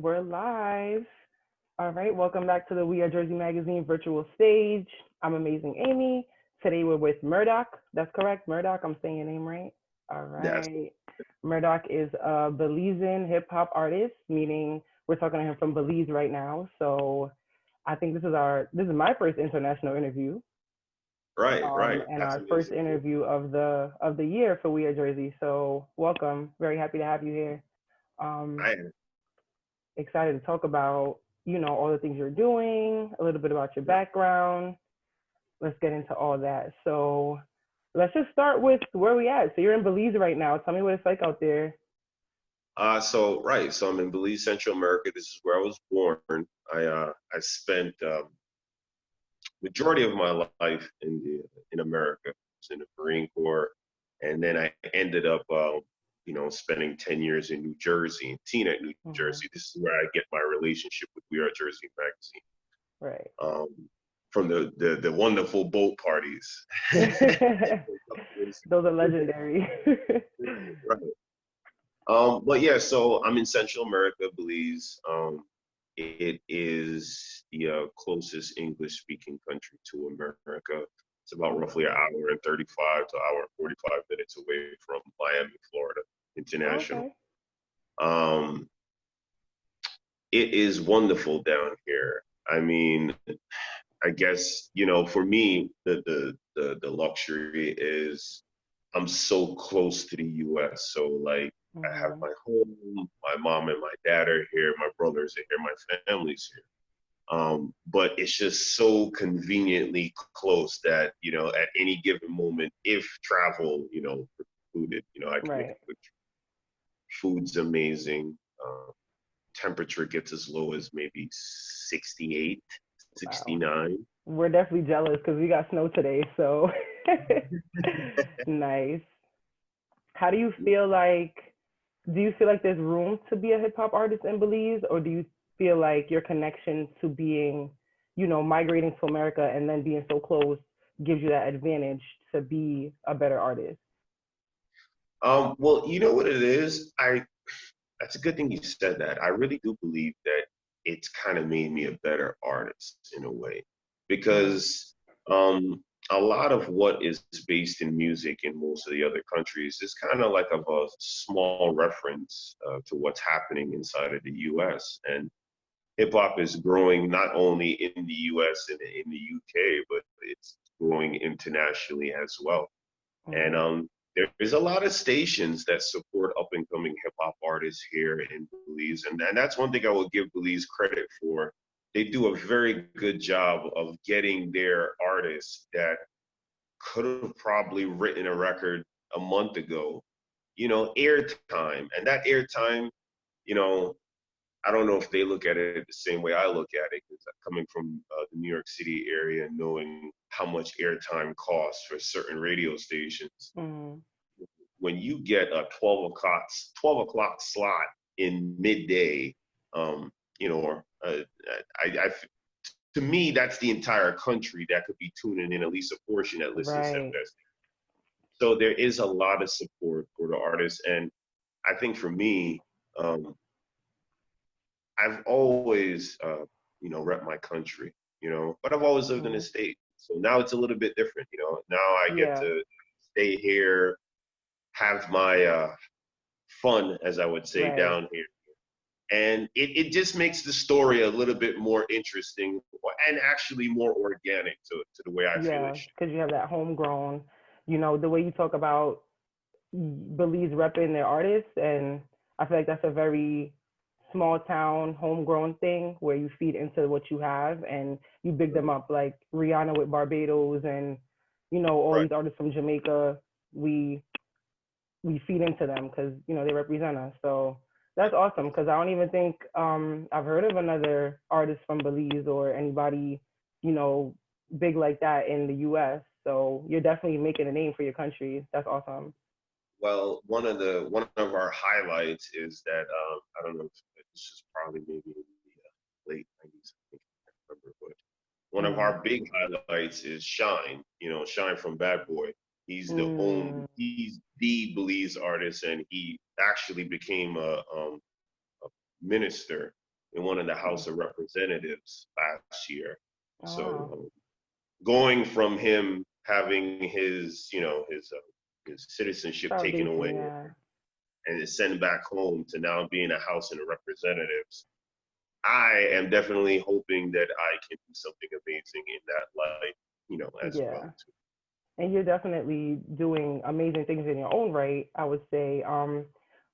we're live. All right, welcome back to the We Are Jersey Magazine virtual stage. I'm Amazing Amy. Today we're with Murdakkh. That's correct, Murdakkh. I'm saying your name right. All That's right. Murdakkh is a Belizean hip hop artist, meaning we're talking to him from Belize right now. So I think this is my first international interview, right. and That's our first amazing. interview of the year for We Are Jersey. So welcome. Very happy to have you here. Um, I am. excited to talk about, all the things you're doing, a little bit about your background. Let's get into all that. So let's just start with where we at. So you're in Belize right now. Tell me what it's like out there. So I'm in Belize, Central America. This is where I was born. I spent majority of my life in America. I was in the Marine Corps, and then I ended up, spending 10 years in New Jersey, in Teaneck, New Hmm. Jersey. This is where I get my relationship with We Are Jersey magazine. Right. From the wonderful boat parties. Those are legendary. Right. But yeah, so I'm in Central America, Belize. It is the closest English-speaking country to America. It's about roughly an hour and 35 to hour and 45 minutes away from Miami, Florida, International. Okay. Um, it is wonderful down here. I mean, I guess, for me, the luxury is I'm so close to the US. So like I have Hmm. my home, my mom and my dad are here, my brothers are here, my family's here. But it's just so conveniently close that, at any given moment, if travel, precluded, I can make Right. a quick trip. Food's amazing. Temperature gets as low as maybe 68, Wow. 69. We're definitely jealous because we got snow today. So nice. How do you feel like do you feel like there's room to be a hip hop artist in Belize, or do you feel like your connection to being, migrating to America and then being so close gives you that advantage to be a better artist? Well, you know what it is? That's a good thing you said that. I really do believe that it's kind of made me a better artist in a way Mm. because a lot of what is based in music in most of the other countries is kind of like of a small reference to what's happening inside of the US. And hip hop is growing not only in the US and in the UK, but it's growing internationally as well. And Mm. there's a lot of stations that support up and coming hip hop artists here in Belize. And that's one thing I will give Belize credit for. They do a very good job of getting their artists that could have probably written a record a month ago, airtime. And that airtime, you know, I don't know if they look at it the same way I look at it, because coming from the New York City area, knowing how much airtime costs for certain radio stations, Mm. when you get a 12 o'clock slot in midday, um, or to me that's the entire country that could be tuning in, at least a portion that listens to Right. this. So there is a lot of support for the artists, and I think for me, um, I've always, rep my country, but I've always lived in the Mm. state. So now it's a little bit different, Now I get Yeah. to stay here, have my fun, as I would say, Right. down here. And it just makes the story a little bit more interesting and actually more organic to the way I feel it Yeah, should. because you have that homegrown, the way you talk about Belize repping their artists, and I feel like that's a very small town homegrown thing where you feed into what you have and you big them Right. up, like Rihanna with Barbados, and all Right. these artists from Jamaica. We we feed into them because they represent us. So that's awesome because I don't even think I've heard of another artist from Belize or anybody you know big like that in the U.S. So you're definitely making a name for your country. That's awesome. Well, one of our highlights is that I don't know if this is probably maybe in the late '90s. I think I can't remember, but one of Mm. our big highlights is Shine. Shine from Bad Boy. Mm. He's the Belize artist, and he actually became a minister in one of the House of Representatives last year. Oh, So wow. going from him having his, his citizenship taken Foundation, away yeah. and sent back home to now being a House of Representatives, I am definitely hoping that I can do something amazing in that light, as well Yeah. too. And you're definitely doing amazing things in your own right, I would say.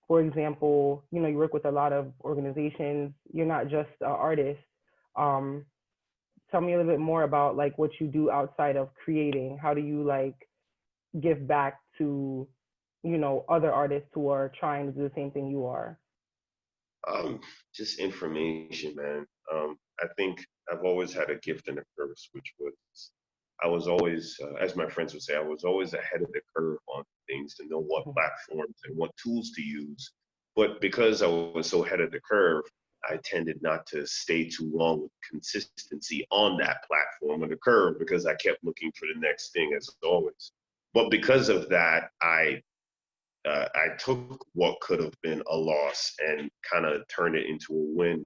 For example, you work with a lot of organizations. You're not just an artist. Um, Tell me a little bit more about like what you do outside of creating. How do you like give back to, other artists who are trying to do the same thing you are? Um, just information, man. I think I've always had a gift and a curse, which was I was always, as my friends would say, I was always ahead of the curve on things to know what platforms and what tools to use. But because I was so ahead of the curve, I tended not to stay too long with consistency on that platform or the curve because I kept looking for the next thing as always. But because of that, I took what could have been a loss and kind of turned it into a win.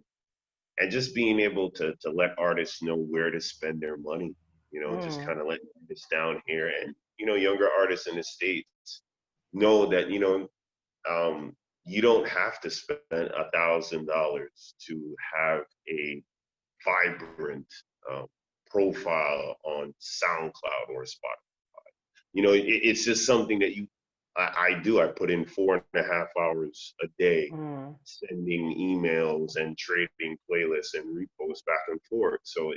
And just being able to let artists know where to spend their money, just Mm, kind of letting artists down here and, younger artists in the States know that, um, you don't have to spend $1,000 to have a vibrant um, profile on SoundCloud or Spotify. It's just something that I do. I put in 4.5 hours a day mm, sending emails and trading playlists and reposts back and forth. So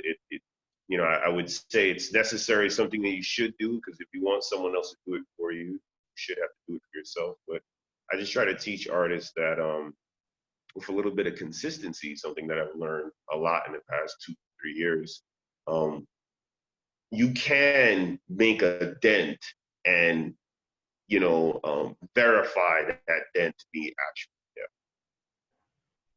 I would say it's necessary, something that you should do, because if you want someone else to do it for you, you should have to do it for yourself. But I just try to teach artists that with a little bit of consistency, something that I've learned a lot in the past 2, 3 years, um, you can make a dent and verify that dent to be actual.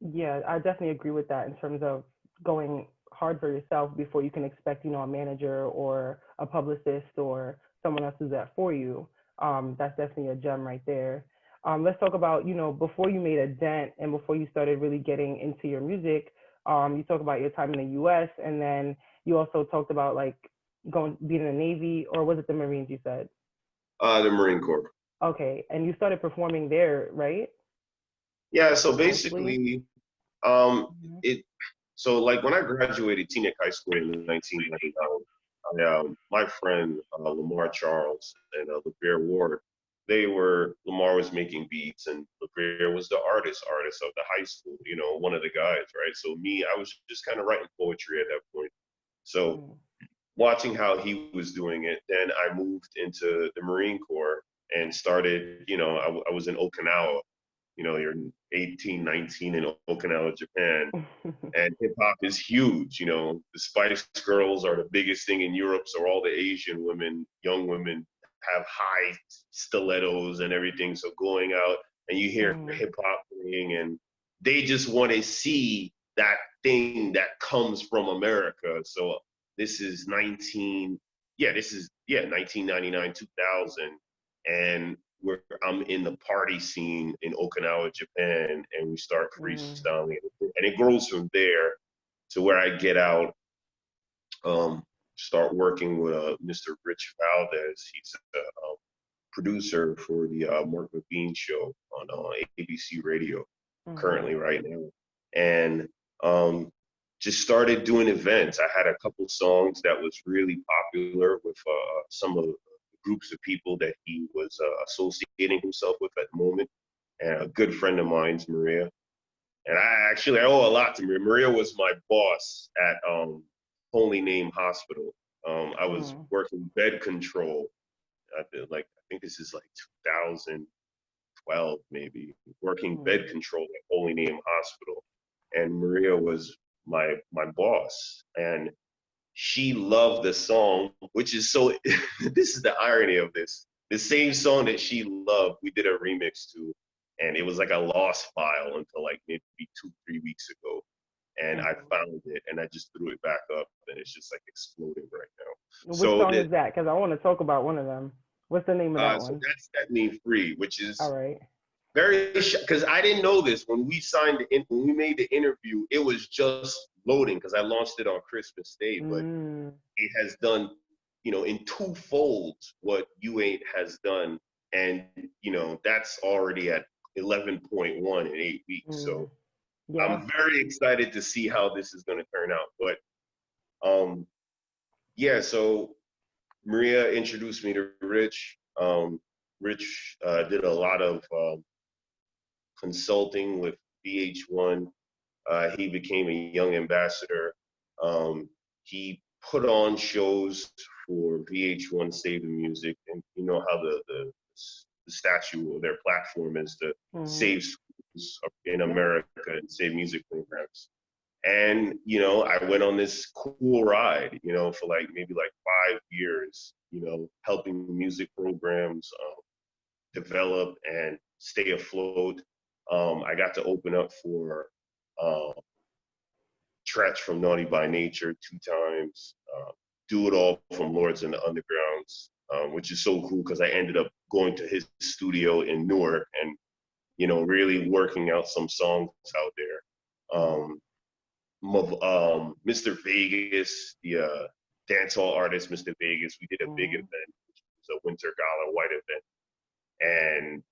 yeah, I definitely agree with that in terms of going hard for yourself before you can expect, a manager or a publicist or someone else to do that for you. That's definitely a gem right there. Let's talk about, before you made a dent and before you started really getting into your music. You talk about your time in the U.S. and then you also talked about like being in the Navy, or was it the Marines you said? The Marine Corps. Okay, and you started performing there, right? Yeah. So Mostly. basically, Mhm. it. So like when I graduated Teaneck High School in 1999, my friend Lamar Charles and LeBear Ward, Lamar was making beats and LeBear was the artist of the high school. One of the guys, right? So me, I was just kind of writing poetry at that point. So Mm. watching how he was doing it, then I moved into the Marine Corps and started. I was in Okinawa. You're 18, 19 in Okinawa, Japan, and hip hop is huge. The Spice Girls are the biggest thing in Europe, so all the Asian women, young women, have high stilettos and everything. So going out and you hear Mm. hip hop playing, and they just want to see that thing that comes from America. So this is 1999, 2000, and I'm in the party scene in Okinawa, Japan, and we start Mm. freestyling, and it grows from there to where I get out, um, start working with Mr. Rich Valdez. He's a producer for the Mark McBean show on ABC Radio Mhm. currently right now, and um, just started doing events. I had a couple songs that was really popular with some of the groups of people that he was associating himself with at the moment. And a good friend of mine's Maria, and I owe a lot to Maria. Maria was my boss at Holy Name Hospital. I was Mm. working bed control. I think this is like 2012 maybe, working bed Mm. control at Holy Name Hospital, and Maria was my boss, and she loved the song, which is so. This is the irony of this. The same song that she loved, we did a remix to, and it was like a lost file until like maybe 2, 3 weeks ago, and I Mhm. found it and I just threw it back up, and it's just like exploding right now. Which So song that is that? Because I want to talk about one of them. What's the name of that so one? that's Set Me Free, which All is right. Very, because I didn't know this when we when we made the interview, it was just loading because I launched it on Christmas Day, but Mm, it has done, in two folds what You Ain't has done. And, that's already at 11.1 in 8 weeks. mm, So yeah. I'm very excited to see how this is going to turn out. But um, yeah, so Maria introduced me to Rich. Rich did a lot of consulting with VH1. He became a young ambassador. He put on shows for VH1 Save the Music, and you know how the statue or their platform is to Mm, save schools in yeah. America and save music programs. And I went on this cool ride, for like maybe like 5 years, helping music programs develop and stay afloat. I got to open up for uh, Tretch from Naughty by Nature 2 times. Do It All from Lords and the Undergrounds, which is so cool because I ended up going to his studio in Newark and really working out some songs out there. Mr. Vegas, the dancehall artist, Mr. Vegas, we did a big Mm, event, which was a Winter Gala white event, and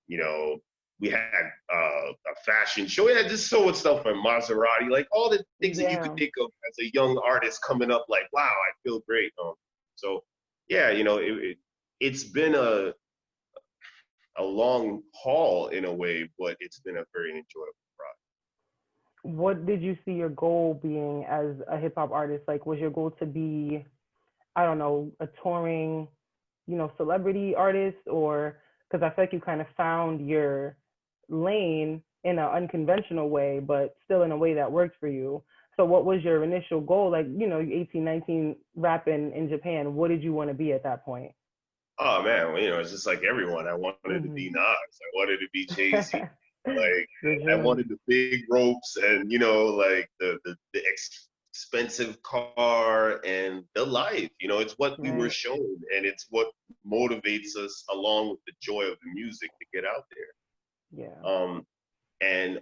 we had a fashion show. We had just so much stuff from Maserati, like all the things that you could yeah. think of as a young artist coming up. Like, wow, I feel great. So yeah, it's been a long haul in a way, but it's been a very enjoyable What did you see your goal being as a hip hop artist? Like, was your goal to be, I don't know, a touring, celebrity artist, or because I feel like you kind of found your lane in an unconventional way, but still in a way that worked for you. So what was your initial goal? Like, 18, 19, rapping in Japan. What did you want to be at that point? Oh man, well, it's just like everyone. I wanted to be Hmm. Nas. I wanted to be Jay-Z. Like The I dream. wanted the big ropes and like the expensive car and the life. It's what we were Right. shown, and it's what motivates us along with the joy of the music to get out Yeah. there. And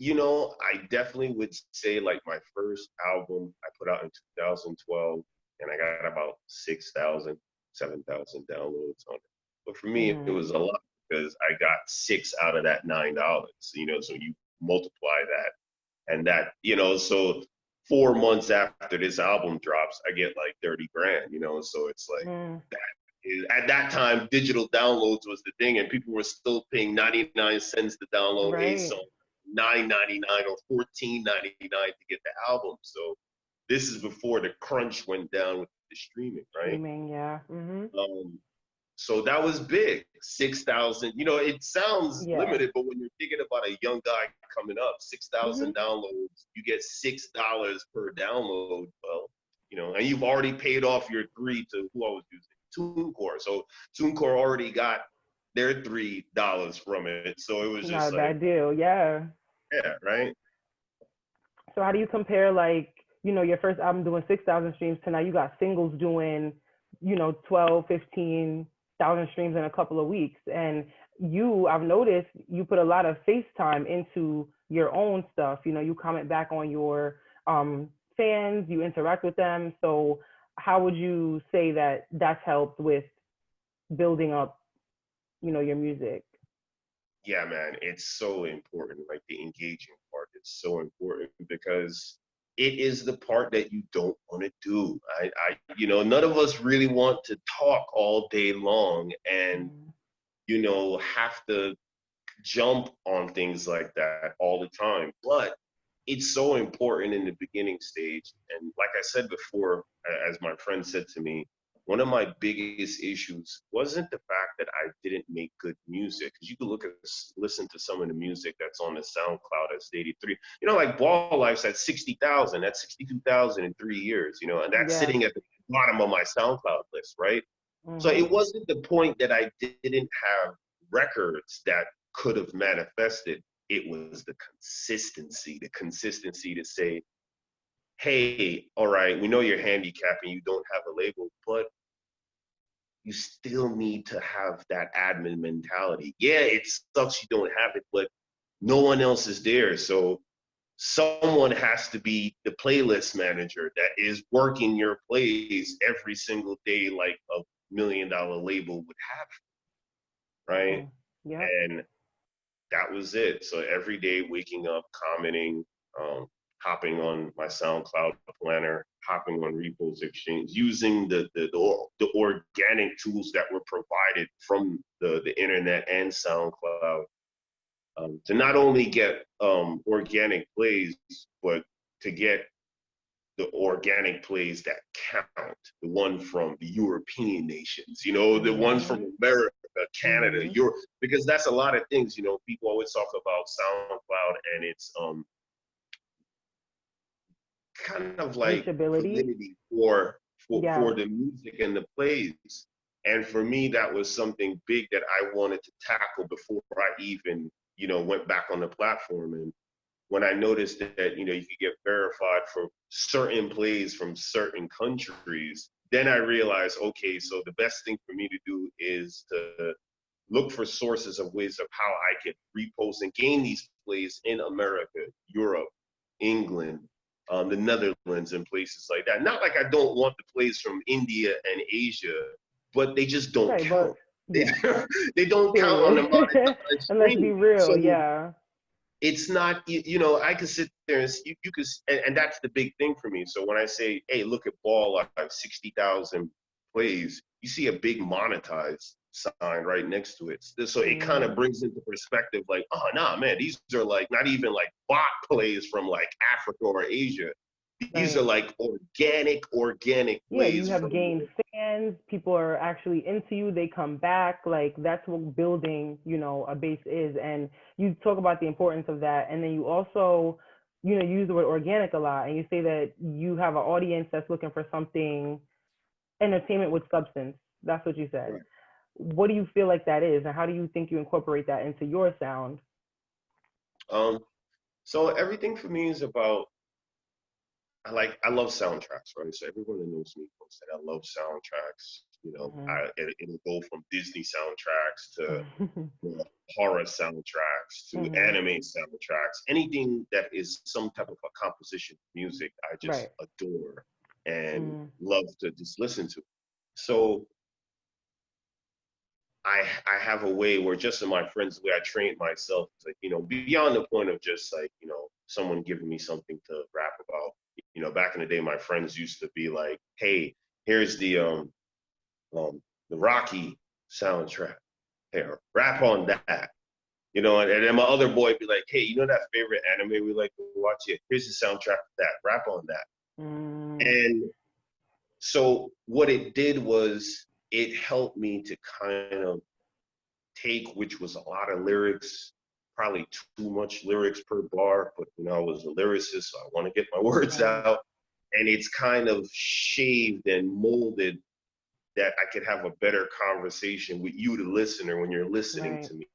I definitely would say like my first album I put out in 2012, and I got about 6,000, 7,000 downloads on it. But for me, it Hmm. was a lot because I got six out of that $9. So you multiply that, and that, so 4 months after this album drops, I get like 30 grand. So it's like Mm, at that time, digital downloads was the thing, and people were still paying 99 cents to download a right. song, 9.99 or 14.99 to get the album. So this is before the crunch went down with the streaming, right? Streaming. Yeah. Hmm. Um, so that was big, 6,000. It sounds Yeah. limited, but when you're thinking about a young guy coming up, Hmm. 6,000 downloads, you get $6 per download. Well, and you've already paid off your three to who I was using, TuneCore. So TuneCore already got their $3 from it. So it was Not just a like, bad deal. Yeah. yeah, right. So how do you compare like, your first album doing 6,000 streams to now you got singles doing, 12, 15,000 streams in a couple of weeks. And I've noticed you put a lot of face time into your own stuff. You comment back on your fans, you interact with them. So how would you say that that's helped with building up, your music? Yeah, man, it's so important. Like the engaging part, it's so important because it is the part that you don't want to do. None of us really want to talk all day long and, Mm, have to jump on things like that all the time. But it's so important in the beginning stage. And like I said before, as my friend said to me, one of my biggest issues wasn't the fact that I didn't make good music. Because you could listen to some of the music that's on the SoundCloud at 83. Like Ball Life's at 60,000. That's 62,000 in 3 years. And that's yeah. sitting at the bottom of my SoundCloud list, right? So Hmm. it wasn't the point that I didn't have records that could have manifested. It was the consistency to say, hey, all right, we know you're handicapped and you don't have a label, but you still need to have that admin mentality. Yeah, it sucks you don't have it, but no one else is there. So someone has to be the playlist manager that is working your plays every single day like a $1 million label would have, right? Yeah. And that was it. So every day waking up, commenting, um, hopping on my SoundCloud planner, hopping on Repost Exchange, using the organic tools that were provided from the internet and SoundCloud, to not only get organic plays, but to get the organic plays that count, the one from the European nations, the ones from America, Canada, Europe, because that's a lot of things, people always talk about SoundCloud and it's kind of like Reachability. validity for Yeah. the music and the plays. And for me, that was something big that I wanted to tackle before I even, went back on the platform. And when I noticed that, you could get verified for certain plays from certain countries, then I realized, okay, so the best thing for me to do is to look for sources of ways of how I could repost and gain these plays in America, Europe, England, the Netherlands, and places like that. Not like I don't want the plays from India and Asia, but they just don't Right, count. but yeah. They don't count on the Period. monetized And let's be stream. real, So yeah. it's not, I can sit there and you could, and that's the big thing for me. So when I say, hey, look at Ball, I have 60,000 plays, you see a big monetized sign right next to it. So it kind of brings into perspective, like, oh, nah, man, these are like not even like bot plays from like Africa or Asia. These are Right. like organic Yeah, you plays have from, gained fans, people are actually into you, they come back. Like that's what building, a base is. And you talk about the importance of that. And then you also, use the word organic a lot, and you say that you have an audience that's looking for something entertainment with substance. That's what you said. right. What do you feel like that is, and how do you think you incorporate that into your sound? Um, so everything for me is about, I love soundtracks, right? So everyone that knows me knows that I love soundtracks. It'll go from Disney soundtracks to Mm-hmm. horror soundtracks to Mm-hmm. anime soundtracks. Anything that is some type of a composition of music, I just Right. adore and Mm-hmm. love to just listen to. So I have a way where just in my friends, the way I trained myself, like, beyond the point of just like, someone giving me something to rap about. Back in the day, my friends used to be like, hey, here's the Rocky soundtrack. Hey, rap on that. And then my other boy would be like, hey, that favorite anime we like to watch? It. Here's the soundtrack for that. Rap on that. Mm, And so what it did was it helped me to kind of take, which was a lot of lyrics, probably too much lyrics per bar, but I was a lyricist, so I want to get my words right. out. And it's kind of shaved and molded that I could have a better conversation with you, the listener, when you're listening Right. to me.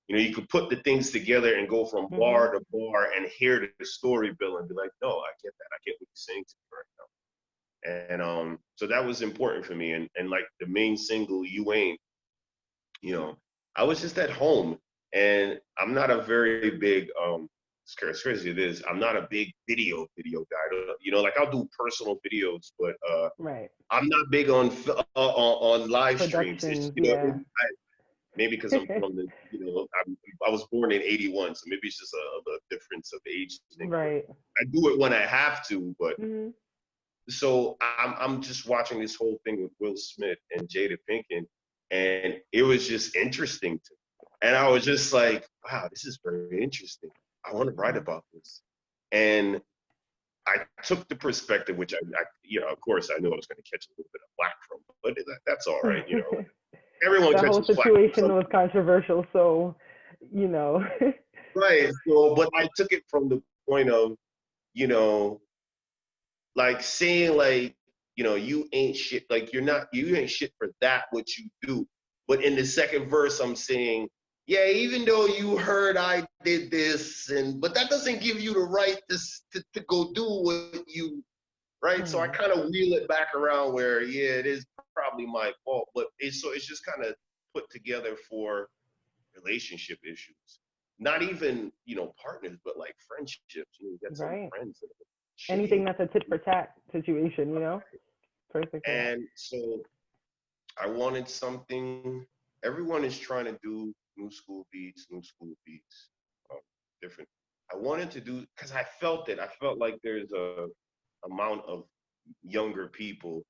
You could put the things together and go from Mm-hmm. bar to bar and hear the story, Bill, and be like, no, I get that. I get what you're saying to me right now. And so that was important for me. And like the main single, You Ain't, you know, I was just at home, and I'm not a very big as crazy it is, I'm not a big video guy. Like I'll do personal videos, but Right. I'm not big on live streams. It's Productions, yeah. maybe because I'm from I was born in '81, so maybe it's just a difference of age thing. But Right. I do it when I have to. But Mm-hmm. so I'm just watching this whole thing with Will Smith and Jada Pinkett, and it was just interesting to me. And I was just like, wow, this is very interesting. I want to write Mm-hmm. about this. And I took the perspective, which of course, I knew I was going to catch a little bit of flack from, but that's all right. Everyone That whole catches flack from situation was something, controversial, so you know. right? So, but I took it from the point of, you know, like saying like, you ain't shit. Like you ain't shit for that what you do. But in the second verse, I'm saying, yeah, even though you heard I did this, but that doesn't give you the right to go do what you right? So I kind of wheel it back around where, yeah, it is probably my fault, but it's just kind of put together for relationship issues. Not even, partners, but like friendships. You get some Right. friends that are Anything shitty. that's a tit for tat situation, Perfect for that. And so I wanted something, everyone is trying to do new school beats, different. I wanted to do, because I felt it. I felt like there's a amount of younger people,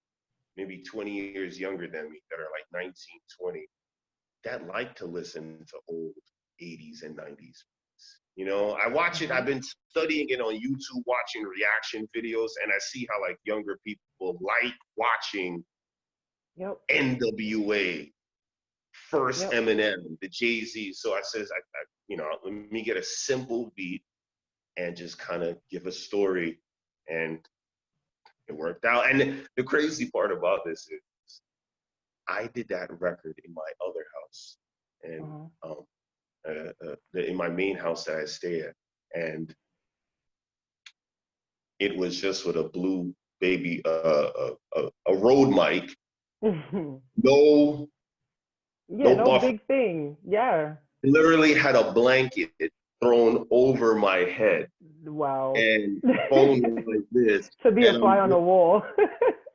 maybe 20 years younger than me, that are like 19, 20, that like to listen to old 80s and 90s. I watch it, I've been studying it on YouTube, watching reaction videos, and I see how like younger people like watching Yep. NWA, first Yep. Eminem, the Jay-Z. So I says, let me get a simple beat and just kind of give a story, and it worked out. And the crazy part about this is I did that record in my other house, and in my main house that I stay at, and it was just with a blue baby, a Rode mic, no no buffer. big thing. Yeah. Literally had a blanket thrown over my head, Wow. and phone was like this. To be a And fly on the wall.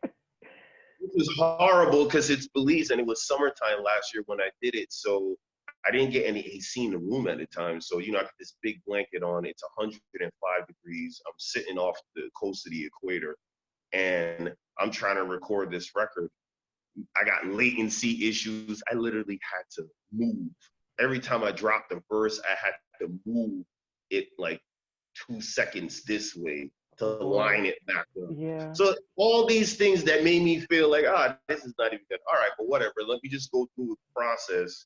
it was horrible because it's Belize and it was summertime last year when I did it. So I didn't get any AC in the room at the time. So, I got this big blanket on. It's 105 degrees. I'm sitting off the coast of the equator, and I'm trying to record this record. I got latency issues. I literally had to move. Every time I dropped the verse, I had to move it like 2 seconds this way to line it back up. Yeah. So all these things that made me feel like, this is not even good. All right, but whatever. Let me just go through the process.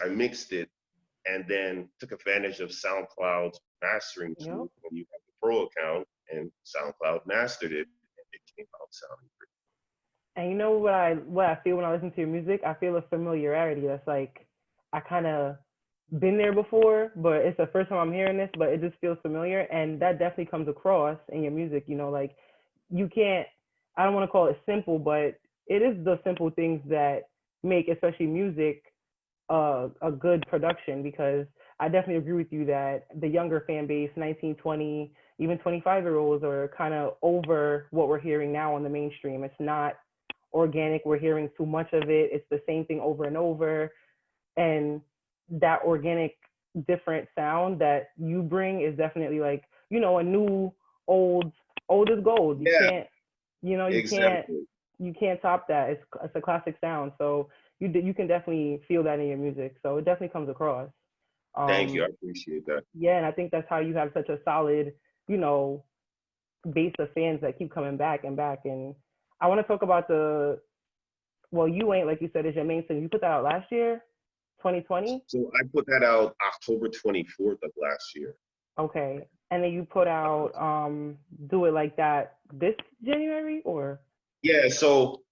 I mixed it, and then took advantage of SoundCloud's mastering tool when you have the pro account, and SoundCloud mastered it, and it came out sounding pretty. And you know what I feel when I listen to your music? I feel a familiarity. That's like I kind of been there before, but it's the first time I'm hearing this, but it just feels familiar, and that definitely comes across in your music. Like you can't. I don't want to call it simple, but it is the simple things that make, especially music, a good production. Because I definitely agree with you that the younger fan base, 19, 20, even 25-year-olds, are kind of over what we're hearing now on the mainstream. It's not organic. We're hearing too much of it. It's the same thing over and over. And that organic, different sound that you bring is definitely like, a new, old is gold. You can't, Exactly. you can't top that. It's a classic sound. So you can definitely feel that in your music. So it definitely comes across. Thank you. I appreciate that. Yeah, and I think that's how you have such a solid, base of fans that keep coming back and back. And I want to talk about You Ain't, like you said, is your main thing. You put that out last year, 2020? So I put that out October 24th of last year. Okay. And then you put out Do It Like That this January, or? Yeah, so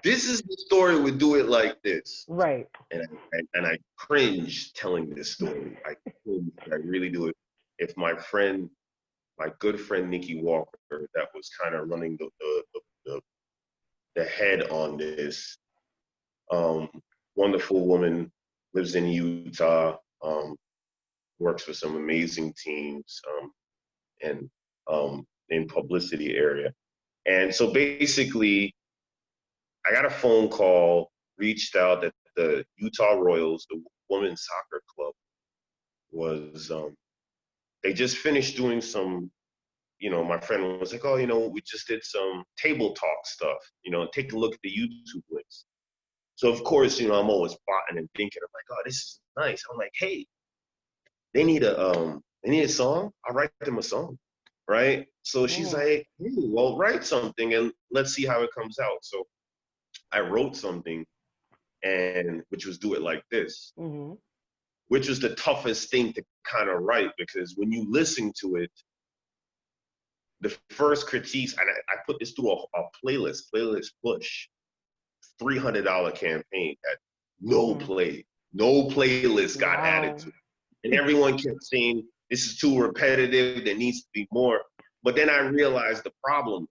this is the story with Do It Like This. Right. And I cringe telling this story. I really do it. If my good friend Nikki Walker, that was kind of running the head on this, wonderful woman, lives in Utah, works for some amazing teams, and in publicity area. And so basically, I got a phone call, reached out that the Utah Royals, the women's soccer club, was, they just finished doing some, my friend was like, we just did some table talk stuff, take a look at the YouTube links. So of course, I'm always plotting and thinking, I'm like, oh, this is nice. I'm like, hey, they need a song. I'll write them a song, right? So she's like, hey, well, write something and let's see how it comes out. So I wrote something, and which was Do It Like This, which was the toughest thing to kind of write, because when you listen to it, the first critiques, and I put this through a playlist push, $300 campaign that no playlist got added to it. And everyone kept saying, this is too repetitive, there needs to be more. But then I realized the problem.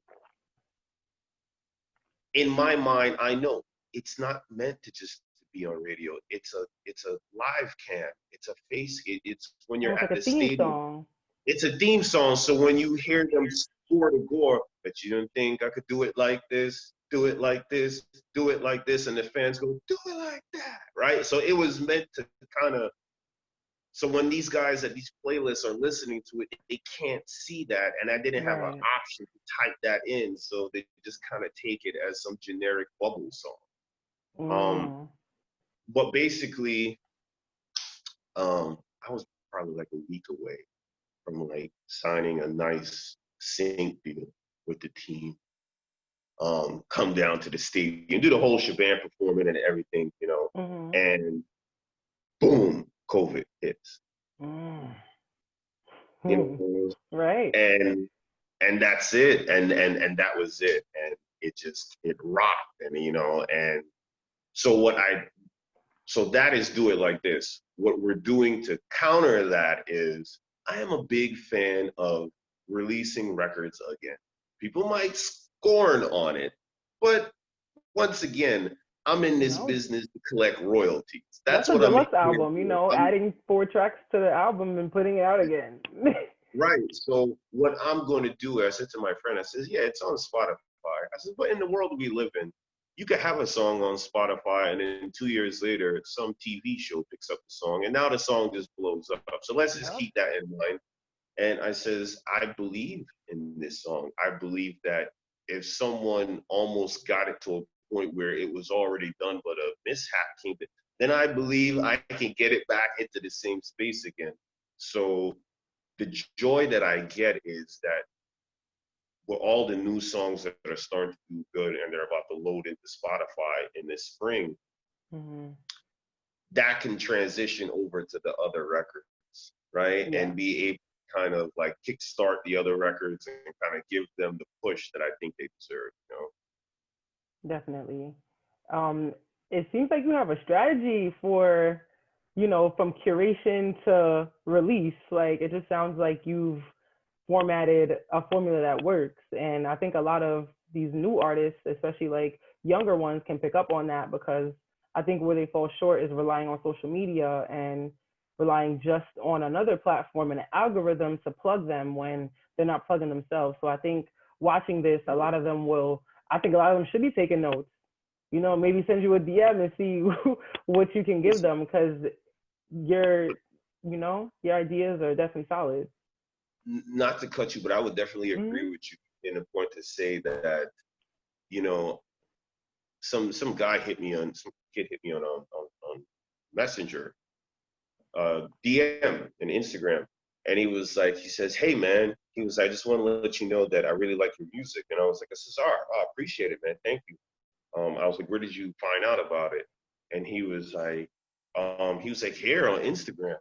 In my mind, I know it's not meant to just be on radio. It's a live cam. It's a face. It's when you're Almost at like the a theme stadium. song. It's a theme song. So when you hear them score the gore, but you don't think I could do it like this, do it like this, do it like this, and the fans go, do it like that, right? So it was meant to kind of. So when these guys at these playlists are listening to it, they can't see that, and I didn't have an Right. option to type that in, so they just kind of take it as some generic bubble song. Um, Mm. but basically, I was probably like a week away from like signing a nice sync deal with the team. Come down to the stadium, do the whole shebang, performing and everything, Mhm. and boom, COVID hits. Mm. You Hmm. know, Right. and that's it, and that was it, and it rocked, and so so that is do it like this. What we're doing to counter that is I am a big fan of releasing records again. People might scorn on it, but once again, I'm in this No, business to collect royalties. that's That's a what I'm deluxe here album. for. Adding 4 tracks to the album and putting it out again. Right. So what I'm going to do, I said to my friend, I says, yeah, it's on Spotify. I said, but in the world we live in, you could have a song on Spotify, and then 2 years later, some TV show picks up the song, and now the song just blows up. So let's just Yep. keep that in mind. And I says, I believe in this song. I believe that if someone almost got it to a point where it was already done, but a mishap came, then I believe I can get it back into the same space again. So the joy that I get is that with all the new songs that are starting to do good and they're about to load into Spotify in this spring, Mhm. that can transition over to the other records, right? Yeah. And be able to kind of like kickstart the other records and kind of give them the push that I think they deserve. Definitely. Um, it seems like you have a strategy for, from curation to release. Like it just sounds like you've formatted a formula that works. And I think a lot of these new artists, especially like younger ones, can pick up on that because I think where they fall short is relying on social media and relying just on another platform and an algorithm to plug them when they're not plugging themselves. So I think watching this, I think a lot of them should be taking notes. Maybe send you a DM and see what you can give them because your, your ideas are definitely solid. Not to cut you, but I would definitely Mm-hmm. agree with you in a point to say that, you know, some guy hit me on some kid hit me on Messenger, DM and Instagram, and he says, hey man, he was, I just want to let you know that I really like your music, and I was like, I says, all right, I appreciate it, man, thank you. I was like, where did you find out about it? And he was like, here on Instagram.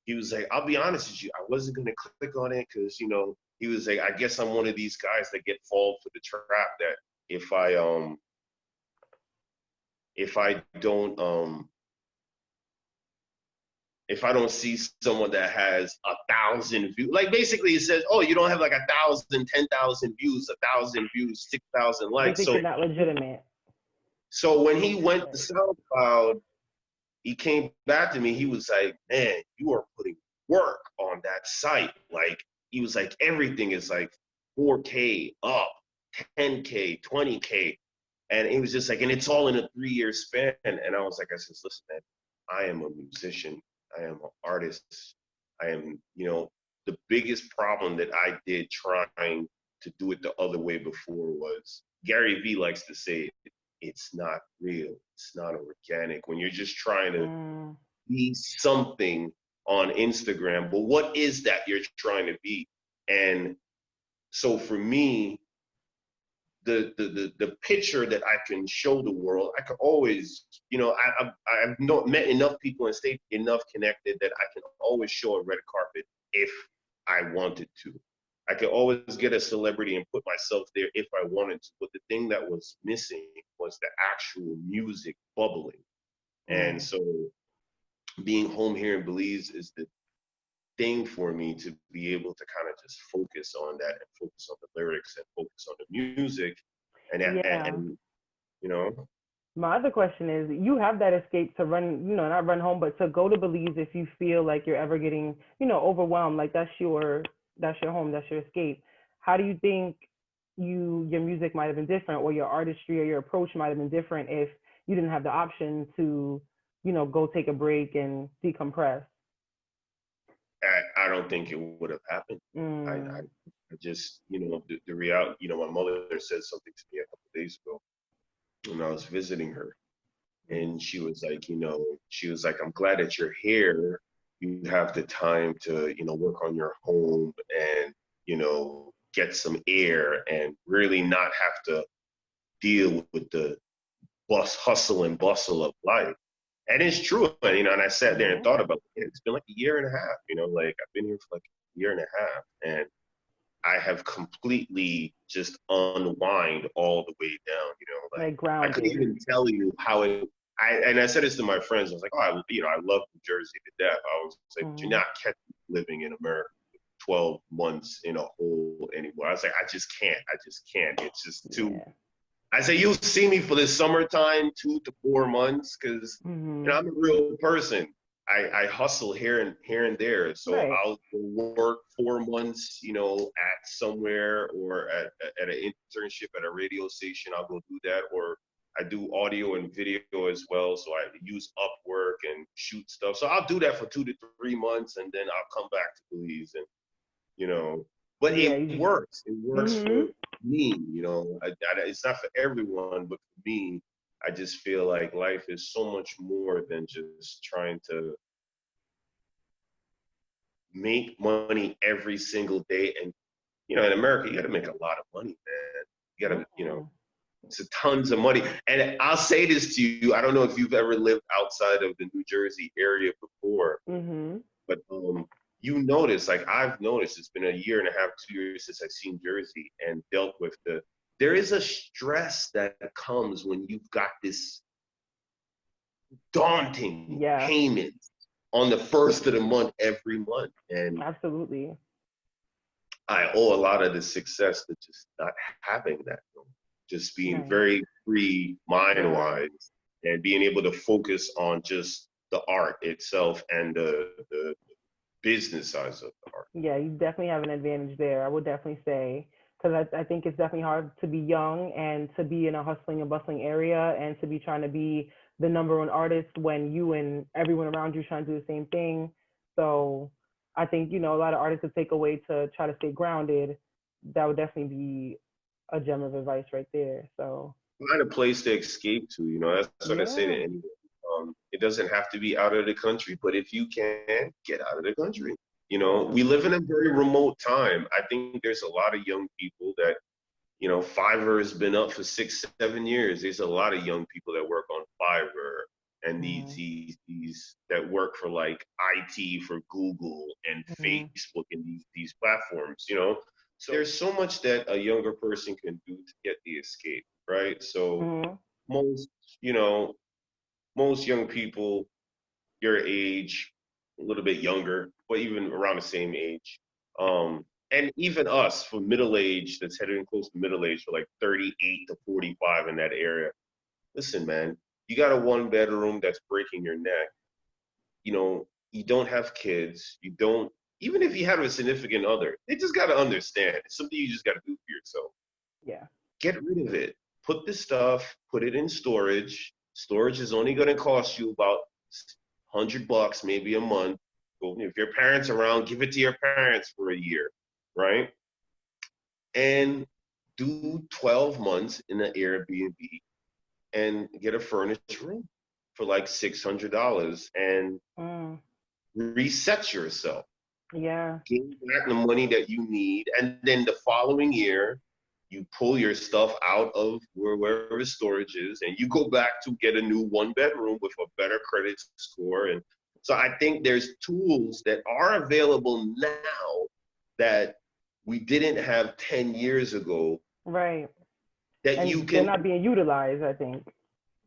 He was like, I'll be honest with you, I wasn't gonna click on it because he was like, I guess I'm one of these guys that get fall for the trap that if I if I don't if I don't see someone that has 1,000 views, like basically it says, oh, you don't have like 1,000, 10,000 views, 1,000 views, 6,000 They likes. think So you're not legitimate. when he went to Right. SoundCloud, he came back to me. He was like, man, you are putting work on that site. Like he was like, everything is like 4K up, 10K, 20K. And it was just like, and it's all in a 3 year span. And I was like, I said, listen, man, I am a musician. I am an artist. I am, the biggest problem that I did trying to do it the other way before was Gary Vee likes to say, it's not real. It's not organic. When you're just trying to Mm, be something on Instagram, but what is that you're trying to be? And so for me, the picture that I can show the world, I can always, I've not met enough people and stayed enough connected that I can always show a red carpet if I wanted to. I could always get a celebrity and put myself there if I wanted to. But the thing that was missing was the actual music bubbling. And mm, so being home here in Belize is thing for me to be able to kind of just focus on that and focus on the lyrics and focus on the music Yeah. and you know. My other question is, you have that escape to run, not run home, but to go to Belize if you feel like you're ever getting, overwhelmed. Like that's your home, that's your escape. How do you think your music might have been different, or your artistry or your approach might have been different if you didn't have the option to, go take a break and decompress? I don't think it would have happened. Mm. I just, the reality, my mother said something to me a couple of days ago when I was visiting her. And she was like, I'm glad that you're here. You have the time to, work on your home and, get some air and really not have to deal with the hustle and bustle of life. And it's true, and I sat there and Mm-hmm. thought about it. It's been like a year and a half, like I've been here for like a year and a half, and I have completely just unwind all the way down, like Like I couldn't grounded. even tell you how I said this to my friends. I was like, oh, I love New Jersey to death. I was like, but you're Mm-hmm. not catching me living in America 12 months in a hole anymore. I was like, I just can't. I just can't. It's just too. Yeah. I say you'll see me for the summertime, 2 to 4 months, because Mm-hmm. I'm a real person. I hustle here and there. So Right. I'll work 4 months, at somewhere or at an internship at a radio station. I'll go do that, or I do audio and video as well. So I use Upwork and shoot stuff. So I'll do that for 2 to 3 months, and then I'll come back to Belize and you know. But Yeah. it works. It works Mm-hmm. for me. It's not for everyone, but for me, I just feel like life is so much more than just trying to make money every single day. And in America, you got to make a lot of money, man. You got to, Mm-hmm. it's a tons of money. And I'll say this to you: I don't know if you've ever lived outside of the New Jersey area before, Mm-hmm. but you notice, like I've noticed, it's been a year and a half, 2 years since I've seen Jersey and dealt with there is a stress that comes when you've got this daunting Yeah. payment on the first of the month every month. And Absolutely. I owe a lot of the success to just not having that, just being Right. very free mind Yeah. wise and being able to focus on just the art itself and the business sides of the art. Yeah, you definitely have an advantage there. I would definitely say, because I think it's definitely hard to be young and to be in a hustling and bustling area and to be trying to be the number one artist when you and everyone around you are trying to do the same thing. So I think, a lot of artists would take away to try to stay grounded. That would definitely be a gem of advice right there. So, Find a place to escape to. That's what I say to yeah. anyone. It doesn't have to be out of the country, but if you can, get out of the country. Yeah. We live in a very remote time. I think there's a lot of young people that, Fiverr has been up for 6, 7 years. There's a lot of young people that work on Fiverr and these Mm-hmm. these these that work for like IT for Google and Mm-hmm. Facebook and these platforms. So there's so much that a younger person can do to get the escape, right? So Mm-hmm. most, you know, most young people your age, a little bit younger, but even around the same age. And even us for middle age, that's heading close to middle age, for like 38 to 45 in that area. Listen, man, you got a 1 bedroom that's breaking your neck. You don't have kids. You don't, even if you have a significant other, they just got to understand. It's something you just got to do for yourself. Yeah. Get rid of it. Put the stuff, put it in storage. Storage is only going to cost you about $100 maybe a month. So if your parents are around, give it to your parents for a year, right? And do 12 months in an Airbnb and get a furnished room for like $600 and Mm. reset yourself. Yeah. Give back the money that you need, and then the following year, you pull your stuff out of wherever storage is, and you go back to get a new 1 bedroom with a better credit score. And so I think there's tools that are available now that we didn't have 10 years ago Right. that you And they're can. not being utilized, I think.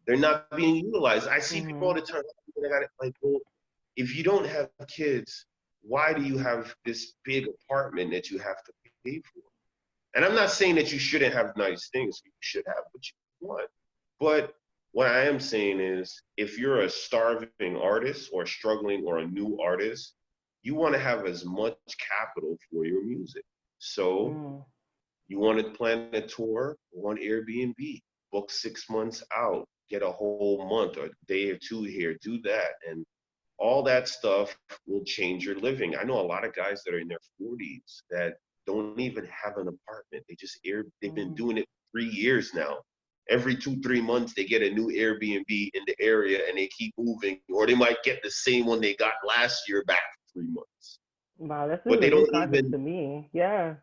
They're not being utilized. I see people all Mm-hmm. the time. Like, well, if you don't have kids, why do you have this big apartment that you have to pay for? And I'm not saying that you shouldn't have nice things. You should have what you want. But what I am saying is, if you're a starving artist or struggling or a new artist, you want to have as much capital for your music. So Mm. you want to plan a tour on Airbnb, book 6 months out, get a whole month or a day or two here, do that. And all that stuff will change your living. I know a lot of guys that are in their 40s that don't even have an apartment. They've been Mm. doing it 3 years now. Every 2, 3 months, they get a new Airbnb in the area and they keep moving, or they might get the same one they got last year back for 3 months. Wow, this But is a they new don't concept even, to me. Yeah.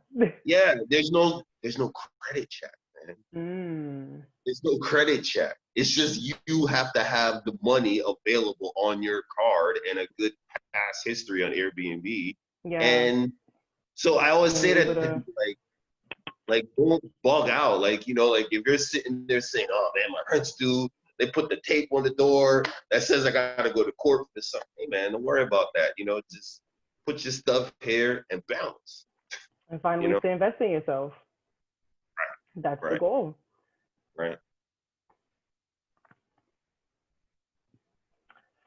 yeah, there's no credit check, man. Mm. There's no credit check. It's just you have to have the money available on your card and a good past history on Airbnb. Yeah. And so I always And say you're able that to to. people, like don't bug out. Like, like if you're sitting there saying, "Oh man, my rent's due," they put the tape on the door that says I gotta go to court for something. Hey man, don't worry about that. Just put your stuff here and bounce. And find You ways know, to invest in yourself. That's the right, goal. right.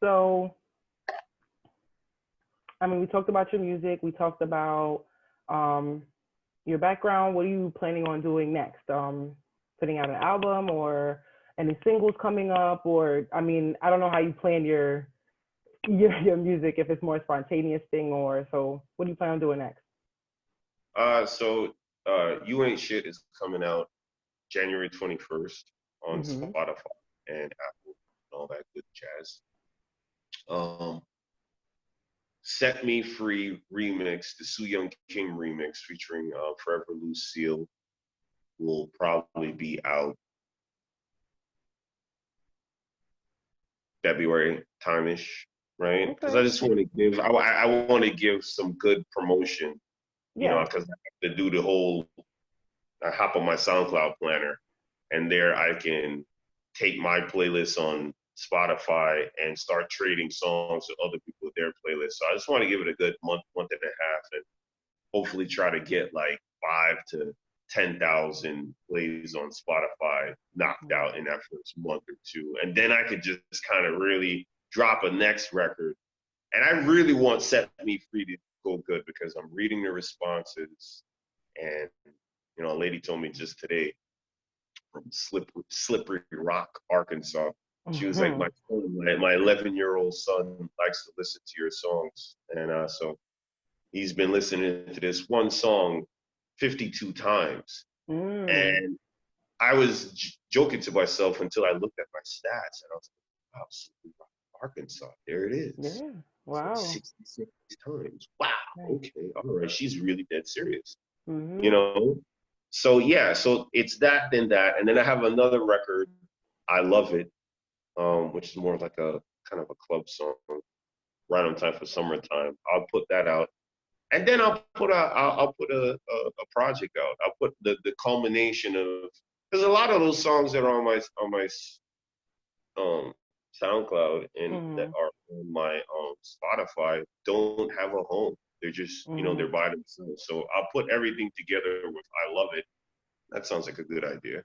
So, I mean, we talked about your music. We talked about um, your background. What are you planning on doing next? Putting out an album or any singles coming up? Or, I mean, I don't know how you plan your music, if it's more spontaneous thing or so. What do you plan on doing next? So You Ain't Shit is coming out January 21st on Mm-hmm. Spotify and Apple and all that good jazz. Um, Set Me Free remix, the Soo Young King remix featuring Forever Lucille will probably be out February time-ish, right? Because Okay. I just want to I want to give some good promotion, Yeah. because I have to do the whole, I hop on my SoundCloud planner and there I can take my playlist on Spotify and start trading songs with other people with their playlists. So I just want to give it a good month, month and a half, and hopefully try to get like 5 to 10,000 plays on Spotify knocked out in that first month or two. And then I could just kind of really drop a next record. And I really want Set Me Free to go good because I'm reading the responses. And, a lady told me just today from Slippery Rock, Arkansas. She was like, Mm-hmm. my 11-year-old son likes to listen to your songs. And so he's been listening to this one song 52 times. Mm. And I was joking to myself until I looked at my stats and I was like, wow, Slippery Rock, Arkansas, there it is. Yeah. So Wow. 66 times. Wow. Nice. Okay. All right. She's really dead serious. You Mm-hmm. know? So yeah, so it's that, then that. And then I have another record, I Love It, which is more like a kind of a club song, right on time for summertime. I'll put that out. And then I'll put a project out. I'll put the culmination of, there's a lot of those songs that are on my um SoundCloud and that Mm-hmm. are on my Spotify don't have a home. They're just, they're Mm-hmm. by themselves. So I'll put everything together with I Love It. That sounds like a good idea.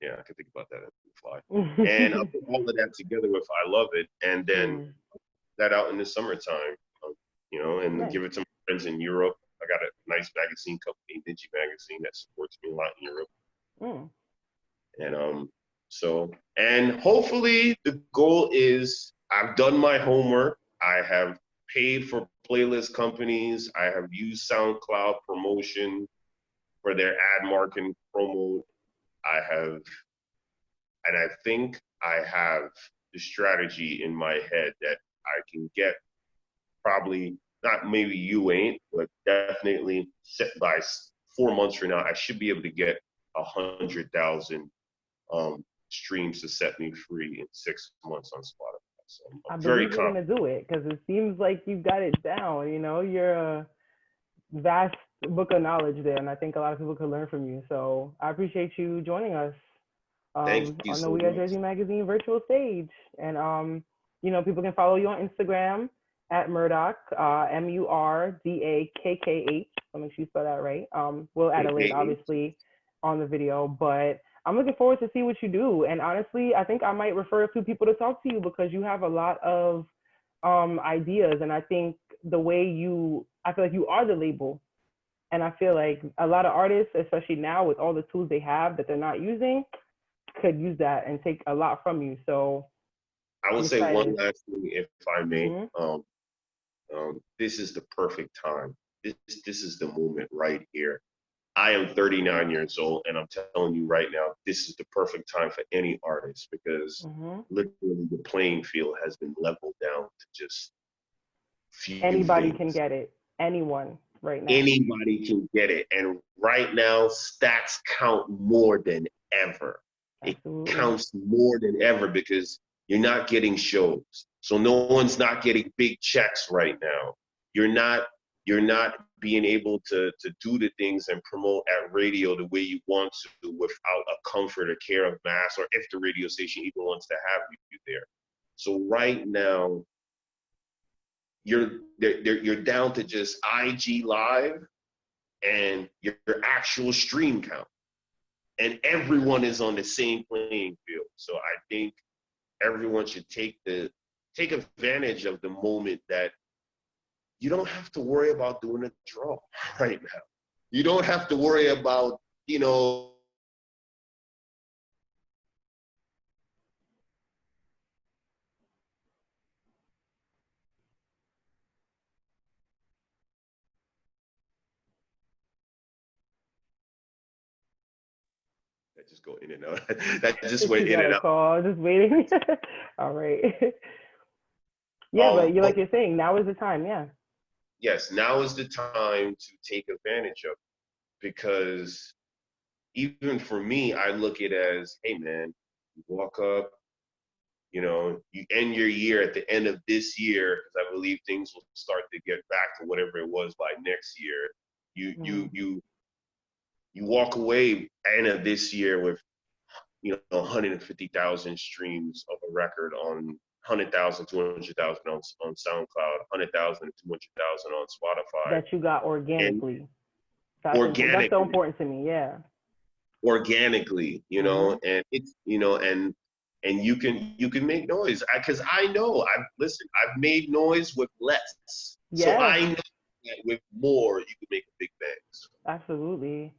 Yeah, I can think about that on the fly. And I'll put all of that together with I Love It, and then Mm. that out in the summertime, and Nice. give it to my friends in Europe. I got a nice magazine company, Ninja Magazine, that supports me a lot in Europe. Mm. And hopefully the goal is I've done my homework. I have paid for playlist companies. I have used SoundCloud promotion for their ad marketing promo. I have, and I think I have the strategy in my head that I can get, probably not, maybe you ain't, but definitely set by 4 months from now, I should be able to get 100,000 streams to Set Me Free in 6 months on Spotify. So I I'm very believe you're confident. gonna do it because it seems like you've got it down. You're a vast book of knowledge there, and I think a lot of people could learn from you. So I appreciate you joining us Thank you on the so We Are much. Jersey Magazine virtual stage. And people can follow you on Instagram at Murdakkh, Murdakkh. So make sure you spell that right. We'll add a link, obviously, on the video, but I'm looking forward to see what you do. And honestly, I think I might refer a few people to talk to you because you have a lot of ideas. And I think I feel like you are the label. And I feel like a lot of artists, especially now with all the tools they have that they're not using, could use that and take a lot from you. So I will say one last thing, if I may. Mm-hmm. This is the perfect time. This is the moment right here. I am 39 years old, and I'm telling you right now, this is the perfect time for any artist because literally the playing field has been leveled down to just few Anybody things. can get it. Anyone right now. Anybody can get it. And right now, stats count more than ever. Absolutely. It counts more than ever because you're not getting shows. So no one's not getting big checks right now. You're not being able to do the things and promote at radio the way you want to without a comfort or care of mass, or if the radio station even wants to have you there. So right now, you're down to just IG Live and your actual stream count. And everyone is on the same playing field. So I think everyone should take advantage of the moment that you don't have to worry about doing a draw right now. You don't have to worry about, that just go in and out. That just went in and out. Call, just waiting. All right. Yeah, but like you're saying, now is the time, yeah. Yes, now is the time to take advantage of it. Because even for me, I look at it as, hey man, you walk up, you end your year at the end of this year, because I believe things will start to get back to whatever it was by next year. You walk away end of this year with 150,000 streams of a record on 100,000, 200,000 on SoundCloud, 100,000, 200,000 on Spotify. That you got organically. That's so important to me, yeah. Organically, and it's, and you can make noise. Because I know, I've made noise with less. Yes. So I know that with more, you can make a big bang. Absolutely.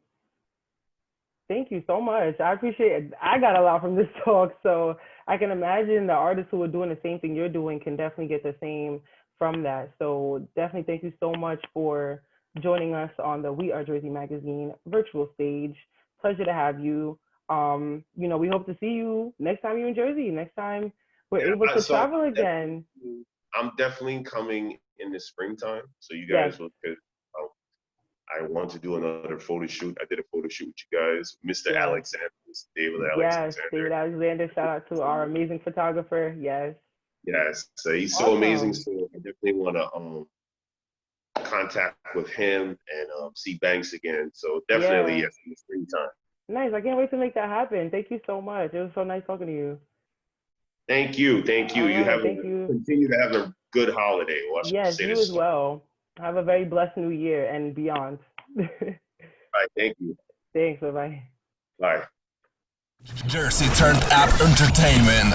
Thank you so much. I appreciate it. I got a lot from this talk, so I can imagine the artists who are doing the same thing you're doing can definitely get the same from that. So definitely thank you so much for joining us on the We Are Jersey Magazine virtual stage. Pleasure to have you. We hope to see you next time you're in Jersey, next time we're able to travel again. I'm definitely coming in the springtime, so you guys will. I want to do another photo shoot. I did a photo shoot with you guys, Mr. Alexander, David Alexander. Yes, David Alexander. Shout out to our amazing photographer. Yes. Yes, so he's so amazing. So I definitely want to contact with him and see Banks again. So definitely, yes, in the springtime. Nice. I can't wait to make that happen. Thank you so much. It was so nice talking to you. Thank you. Thank you. Continue to have a good holiday. Yes, you as well. Have a very blessed new year and beyond. All right, thank you. Thanks, bye-bye. Bye. Jersey turned up entertainment.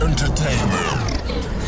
Entertainment.